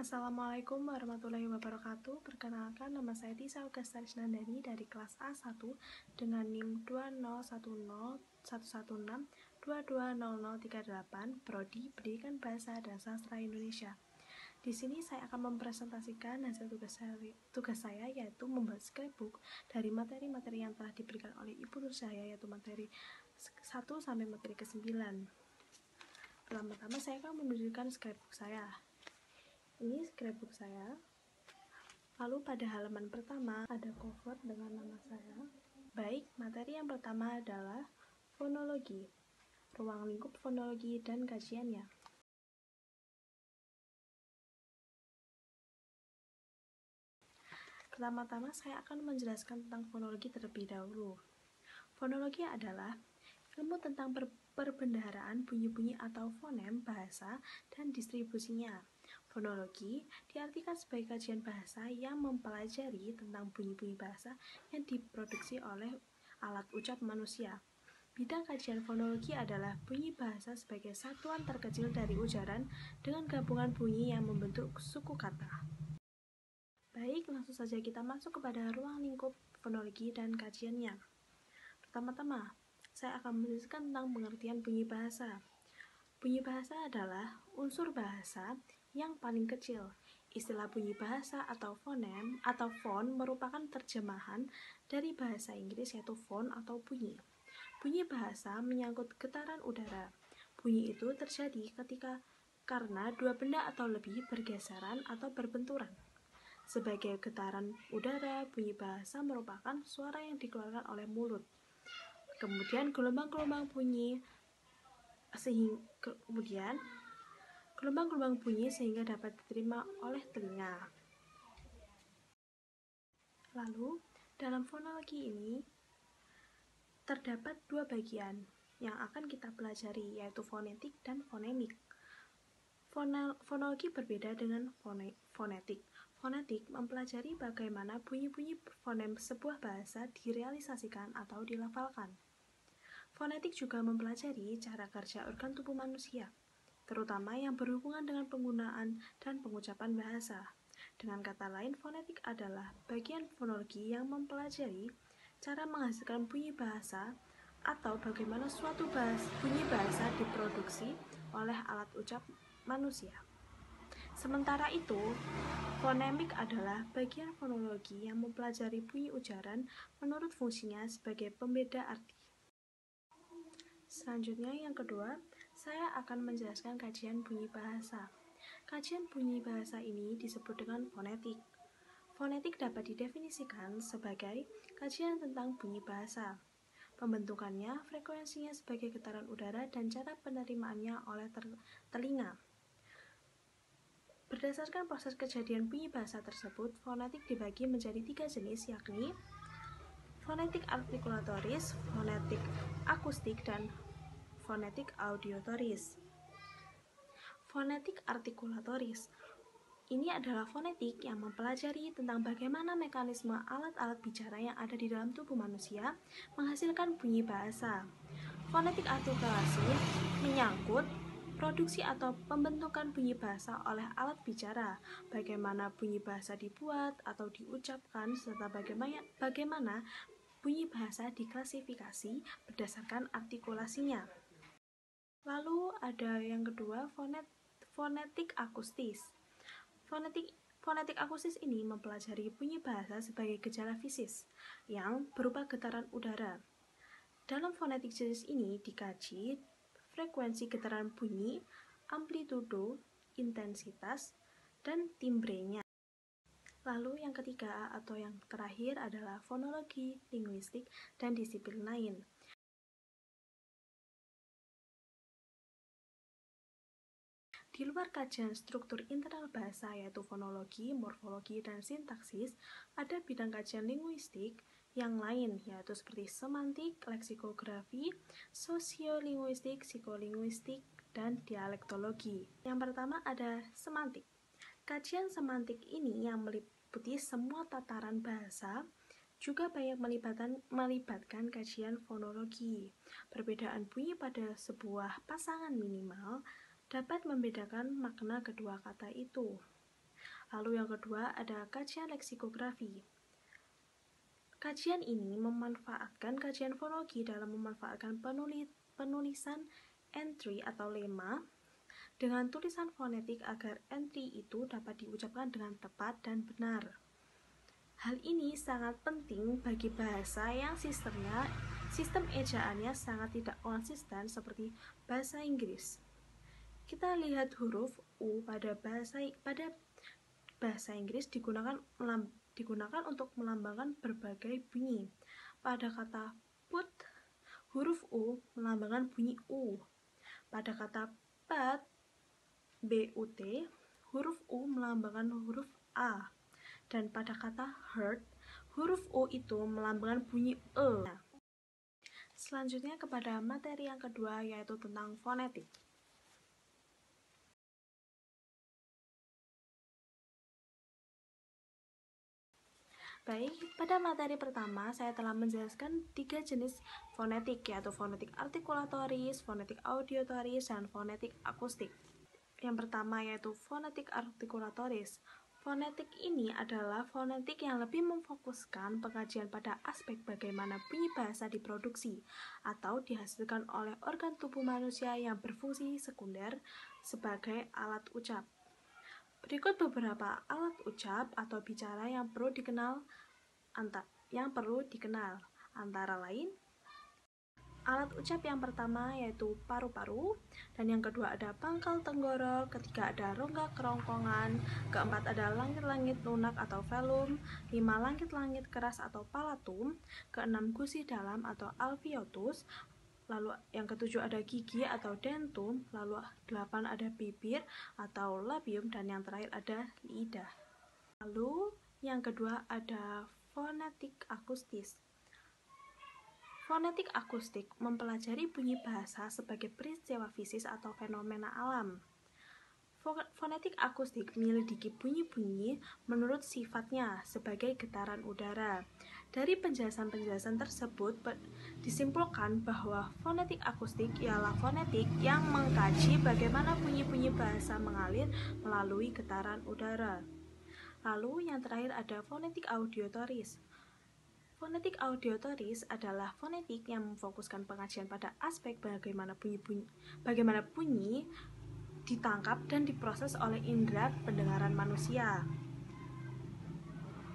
Assalamualaikum warahmatullahi wabarakatuh. Perkenalkan, nama saya Tisa Augastarisnandani dari kelas A1 dengan NIM 2010116220038, Prodi Pendidikan Bahasa dan Sastra Indonesia. Di sini saya akan mempresentasikan hasil tugas saya, yaitu membuat scrapbook dari materi-materi yang telah diberikan oleh Ibu Nur saya, yaitu materi 1 sampai materi ke-9. Pertama-tama saya akan menunjukkan scrapbook saya. Ini scrapbook saya. Lalu pada halaman pertama ada cover dengan nama saya. Baik, materi yang pertama adalah fonologi, ruang lingkup fonologi dan kajiannya. Pertama-tama saya akan menjelaskan tentang fonologi terlebih dahulu. Fonologi adalah ilmu tentang perbendaharaan bunyi-bunyi atau fonem bahasa dan distribusinya. Fonologi diartikan sebagai kajian bahasa yang mempelajari tentang bunyi-bunyi bahasa yang diproduksi oleh alat ucap manusia. Bidang kajian fonologi adalah bunyi bahasa sebagai satuan terkecil dari ujaran dengan gabungan bunyi yang membentuk suku kata. Baik, langsung saja kita masuk kepada ruang lingkup fonologi dan kajiannya. Pertama-tama, saya akan menjelaskan tentang pengertian bunyi bahasa. Bunyi bahasa adalah unsur bahasa yang paling kecil. Istilah bunyi bahasa atau fonem atau font merupakan terjemahan dari bahasa Inggris, yaitu font atau bunyi. Bunyi bahasa menyangkut getaran udara. Bunyi itu terjadi karena dua benda atau lebih bergeseran atau berbenturan. Sebagai getaran udara, bunyi bahasa merupakan suara yang dikeluarkan oleh mulut. Kemudian gelombang-gelombang bunyi sehingga dapat diterima oleh telinga. Lalu, dalam fonologi ini terdapat dua bagian yang akan kita pelajari, yaitu fonetik dan fonemik. Fonologi berbeda dengan fonetik. Fonetik mempelajari bagaimana bunyi-bunyi fonem sebuah bahasa direalisasikan atau dilafalkan. Fonetik juga mempelajari cara kerja organ tubuh manusia, terutama yang berhubungan dengan penggunaan dan pengucapan bahasa. Dengan kata lain, fonetik adalah bagian fonologi yang mempelajari cara menghasilkan bunyi bahasa atau bagaimana suatu bunyi bahasa diproduksi oleh alat ucap manusia. Sementara itu, fonemik adalah bagian fonologi yang mempelajari bunyi ujaran menurut fungsinya sebagai pembeda arti. Selanjutnya, yang kedua, saya akan menjelaskan kajian bunyi bahasa. Kajian bunyi bahasa ini disebut dengan fonetik. Fonetik dapat didefinisikan sebagai kajian tentang bunyi bahasa. Pembentukannya, frekuensinya sebagai getaran udara, dan cara penerimaannya oleh telinga. Berdasarkan proses kejadian bunyi bahasa tersebut, fonetik dibagi menjadi 3 jenis, yakni fonetik artikulatoris, fonetik akustik, dan fonetik auditoris. Fonetik artikulatoris ini adalah fonetik yang mempelajari tentang bagaimana mekanisme alat-alat bicara yang ada di dalam tubuh manusia menghasilkan bunyi bahasa. Fonetik artikulasi menyangkut produksi atau pembentukan bunyi bahasa oleh alat bicara, bagaimana bunyi bahasa dibuat atau diucapkan, serta bagaimana bunyi bahasa diklasifikasi berdasarkan artikulasinya. Lalu ada yang kedua, fonetik akustis. Fonetik akustis ini mempelajari bunyi bahasa sebagai gejala fisis yang berupa getaran udara. Dalam fonetik jenis ini dikaji frekuensi getaran bunyi, amplitudo, intensitas, dan timbrenya. Lalu yang ketiga atau yang terakhir adalah fonologi, linguistik, dan disiplin lain. Di luar kajian struktur internal bahasa, yaitu fonologi, morfologi, dan sintaksis, ada bidang kajian linguistik yang lain, yaitu seperti semantik, leksikografi, sosiolinguistik, psikolinguistik, dan dialektologi. Yang pertama ada semantik. Kajian semantik ini yang meliputi semua tataran bahasa, juga banyak melibatkan kajian fonologi. Perbedaan bunyi pada sebuah pasangan minimal dapat membedakan makna kedua kata itu. Lalu yang kedua ada kajian leksikografi. Kajian ini memanfaatkan kajian fonologi dalam memanfaatkan penulisan entry atau lema dengan tulisan fonetik agar entry itu dapat diucapkan dengan tepat dan benar. Hal ini sangat penting bagi bahasa yang sistem ejaannya sangat tidak konsisten seperti bahasa Inggris. Kita lihat huruf U pada bahasa Inggris digunakan untuk melambangkan berbagai bunyi. Pada kata put, huruf U melambangkan bunyi U. Pada kata but, but, huruf U melambangkan huruf A. Dan pada kata heard, huruf U itu melambangkan bunyi E. Selanjutnya kepada materi yang kedua, yaitu tentang fonetik. Baik, pada materi pertama saya telah menjelaskan 3 jenis fonetik, yaitu fonetik artikulatoris, fonetik auditoris, dan fonetik akustik. Yang pertama yaitu fonetik artikulatoris. Fonetik ini adalah fonetik yang lebih memfokuskan pengajian pada aspek bagaimana bunyi bahasa diproduksi atau dihasilkan oleh organ tubuh manusia yang berfungsi sekunder sebagai alat ucap. Berikut beberapa alat ucap atau bicara yang perlu dikenal, antara lain alat ucap yang pertama yaitu paru-paru, dan yang kedua ada pangkal tenggorok, ketiga ada rongga kerongkongan, keempat ada langit-langit lunak atau velum, 5 langit-langit keras atau palatum, keenam gusi dalam atau alveolus, lalu yang ketujuh ada gigi atau dentum, lalu 8 ada bibir atau labium, dan yang terakhir ada lidah. Lalu yang kedua ada fonetik akustis. Fonetik akustik mempelajari bunyi bahasa sebagai peristiwa fisik atau fenomena alam. Fonetik akustik menyelidiki bunyi-bunyi menurut sifatnya sebagai getaran udara. Dari penjelasan-penjelasan tersebut disimpulkan bahwa fonetik akustik ialah fonetik yang mengkaji bagaimana bunyi-bunyi bahasa mengalir melalui getaran udara. Lalu yang terakhir ada fonetik auditoris. Fonetik auditoris adalah fonetik yang memfokuskan pengajian pada aspek bagaimana bunyi ditangkap dan diproses oleh indera pendengaran manusia.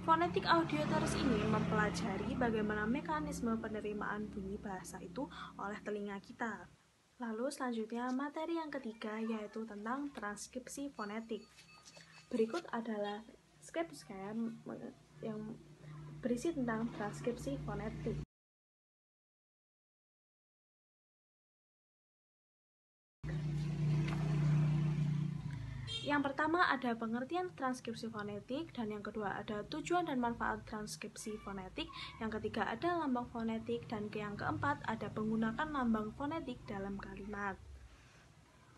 Fonetik auditoris ini mempelajari bagaimana mekanisme penerimaan bunyi bahasa itu oleh telinga kita. Lalu selanjutnya materi yang ketiga yaitu tentang transkripsi fonetik. Berikut adalah skrip saya yang berisi tentang transkripsi fonetik. Yang pertama ada pengertian transkripsi fonetik, dan yang kedua ada tujuan dan manfaat transkripsi fonetik, yang ketiga ada lambang fonetik, dan yang keempat ada penggunaan lambang fonetik dalam kalimat.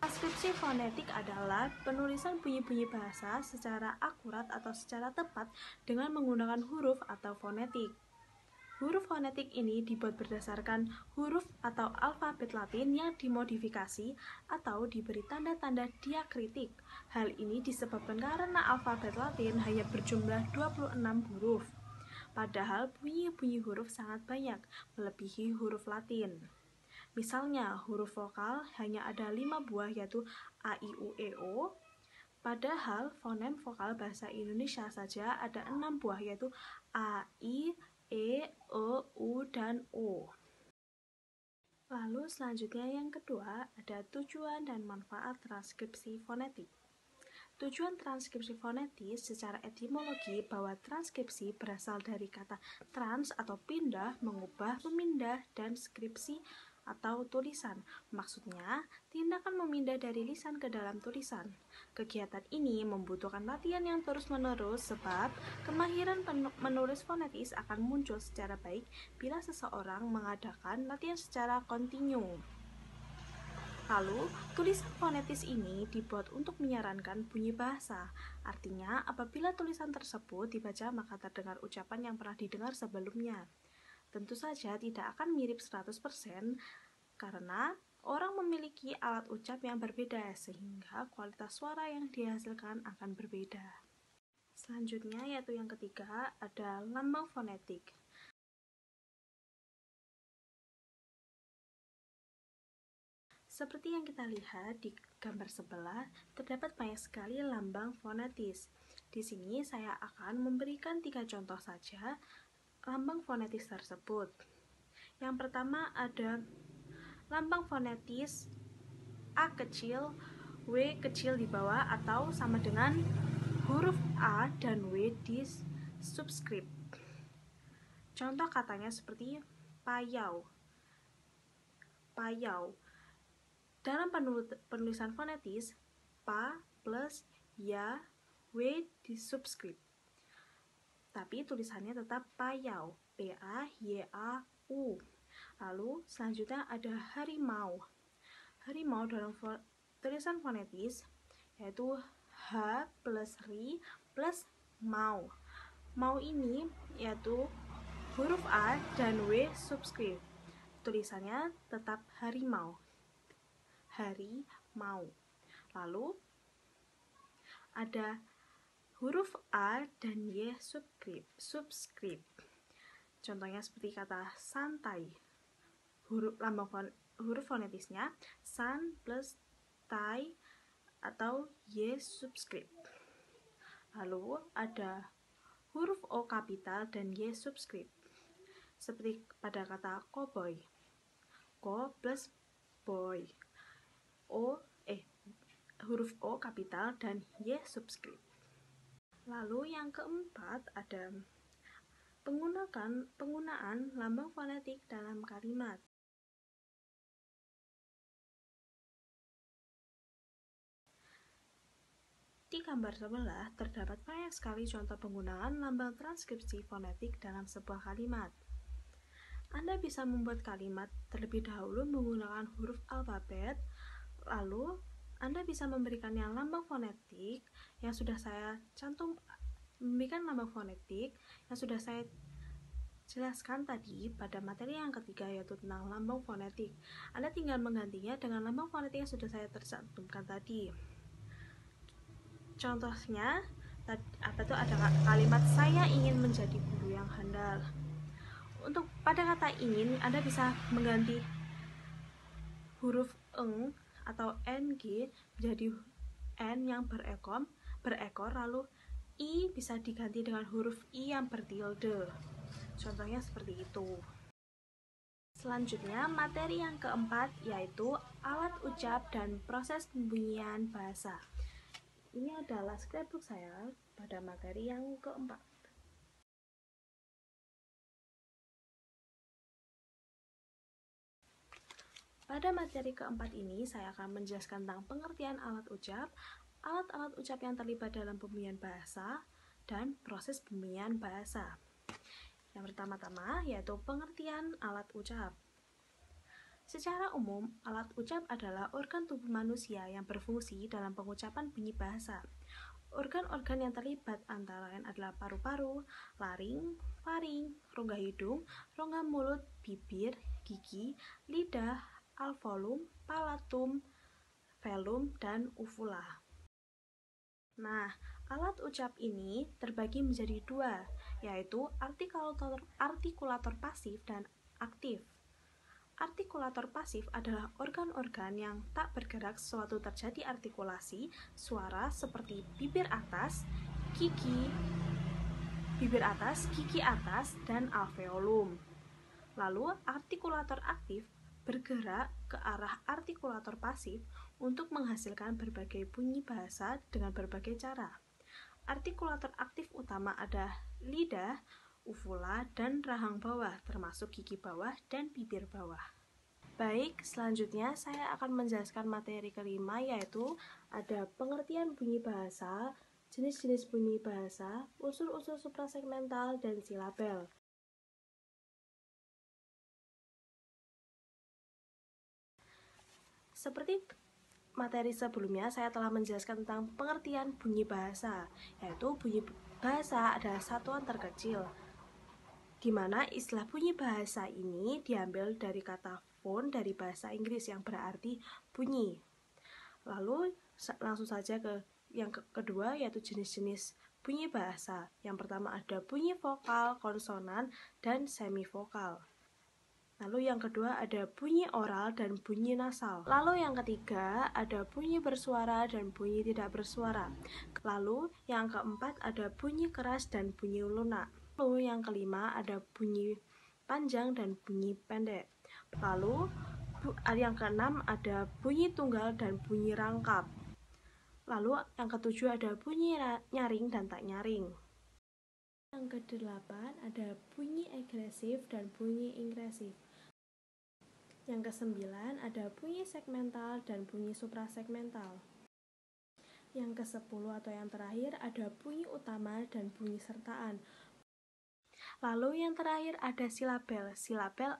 Transkripsi fonetik adalah penulisan bunyi-bunyi bahasa secara akurat atau secara tepat dengan menggunakan huruf atau fonetik. Huruf fonetik ini dibuat berdasarkan huruf atau alfabet Latin yang dimodifikasi atau diberi tanda-tanda diakritik. Hal ini disebabkan karena alfabet Latin hanya berjumlah 26 huruf, padahal bunyi-bunyi huruf sangat banyak, melebihi huruf Latin. Misalnya, huruf vokal hanya ada 5 buah yaitu A, I, U, E, O, padahal fonem vokal bahasa Indonesia saja ada 6 buah yaitu A, I, E, U, dan O. Lalu selanjutnya yang kedua ada tujuan dan manfaat transkripsi fonetik. Tujuan transkripsi fonetis secara etimologi bahwa transkripsi berasal dari kata trans atau pindah, mengubah, memindah, dan skripsi atau tulisan. Maksudnya, tindakan memindah dari lisan ke dalam tulisan. Kegiatan ini membutuhkan latihan yang terus-menerus sebab kemahiran menulis fonetis akan muncul secara baik bila seseorang mengadakan latihan secara kontinu. Lalu, tulisan fonetis ini dibuat untuk menyarankan bunyi bahasa. Artinya, apabila tulisan tersebut dibaca maka terdengar ucapan yang pernah didengar sebelumnya. Tentu saja tidak akan mirip 100% karena orang memiliki alat ucap yang berbeda sehingga kualitas suara yang dihasilkan akan berbeda. Selanjutnya yaitu yang ketiga ada lambang fonetik. Seperti yang kita lihat di gambar sebelah, terdapat banyak sekali lambang fonetis. Di sini saya akan memberikan 3 contoh saja lambang fonetis tersebut. Yang pertama ada lambang fonetis A kecil, W kecil di bawah atau sama dengan huruf A dan W di subscript. Contoh katanya seperti payau. Payau. Dalam penulisan fonetis, pa plus ya, W di subscript. Tapi tulisannya tetap payau. P-A-Y-A-U. Lalu selanjutnya ada harimau. Harimau dalam tulisan fonetis yaitu H plus ri plus mau. Mau ini yaitu huruf A dan W subscript. Tulisannya tetap harimau. Harimau. Lalu ada huruf A dan Y subscript. Contohnya seperti kata santai. Huruf fonetisnya san plus tai atau Y subscript. Lalu ada huruf O kapital dan Y subscript. Seperti pada kata cowboy. Ko plus boy. Huruf O kapital dan Y subscript. Lalu yang keempat ada penggunaan lambang fonetik dalam kalimat. Di gambar sebelah terdapat banyak sekali contoh penggunaan lambang transkripsi fonetik dalam sebuah kalimat. Anda bisa membuat kalimat terlebih dahulu menggunakan huruf alfabet, lalu Anda bisa memberikannya lambang fonetik yang sudah saya jelaskan tadi pada materi yang ketiga yaitu tentang lambang fonetik. Anda tinggal menggantinya dengan lambang fonetik yang sudah saya cantumkan tadi. Contohnya ada kalimat saya ingin menjadi guru yang handal. Untuk pada kata ingin, Anda bisa mengganti huruf eng atau ng menjadi n yang berekor, lalu i bisa diganti dengan huruf i yang bertilde. Contohnya seperti itu. Selanjutnya, materi yang keempat yaitu alat ucap dan proses pembunyian bahasa. Ini adalah scrapbook saya pada materi yang keempat. Pada materi keempat ini, saya akan menjelaskan tentang pengertian alat ucap, alat-alat ucap yang terlibat dalam pembunyian bahasa, dan proses pembunyian bahasa. Yang pertama-tama yaitu pengertian alat ucap. Secara umum, alat ucap adalah organ tubuh manusia yang berfungsi dalam pengucapan bunyi bahasa. Organ-organ yang terlibat antara lain adalah paru-paru, laring, faring, rongga hidung, rongga mulut, bibir, gigi, lidah, alveolum, palatum, velum, dan uvula. Nah, alat ucap ini terbagi menjadi dua, yaitu artikulator pasif dan aktif. Artikulator pasif adalah organ-organ yang tak bergerak sewaktu terjadi artikulasi suara seperti bibir atas, gigi atas, dan alveolum. Lalu, artikulator aktif bergerak ke arah artikulator pasif untuk menghasilkan berbagai bunyi bahasa dengan berbagai cara. Artikulator aktif utama ada lidah, uvula, dan rahang bawah, termasuk gigi bawah dan bibir bawah. Baik, selanjutnya saya akan menjelaskan materi kelima, yaitu ada pengertian bunyi bahasa, jenis-jenis bunyi bahasa, unsur-unsur suprasegmental, dan silabel. Seperti materi sebelumnya, saya telah menjelaskan tentang pengertian bunyi bahasa, yaitu bunyi bahasa adalah satuan terkecil, di mana istilah bunyi bahasa ini diambil dari kata phone dari bahasa Inggris yang berarti bunyi. Lalu langsung saja ke yang kedua, yaitu jenis-jenis bunyi bahasa. Yang pertama ada bunyi vokal, konsonan, dan semivokal. Lalu yang kedua ada bunyi oral dan bunyi nasal. Lalu yang ketiga ada bunyi bersuara dan bunyi tidak bersuara. Lalu yang keempat ada bunyi keras dan bunyi lunak. Lalu yang kelima ada bunyi panjang dan bunyi pendek. Lalu yang keenam ada bunyi tunggal dan bunyi rangkap. Lalu yang ketujuh ada bunyi nyaring dan tak nyaring. Yang kedelapan ada bunyi agresif dan bunyi ingresif. Yang kesembilan ada bunyi segmental dan bunyi suprasegmental. Yang ke-10 atau yang terakhir ada bunyi utama dan bunyi sertaan. Lalu yang terakhir ada silabel. Silabel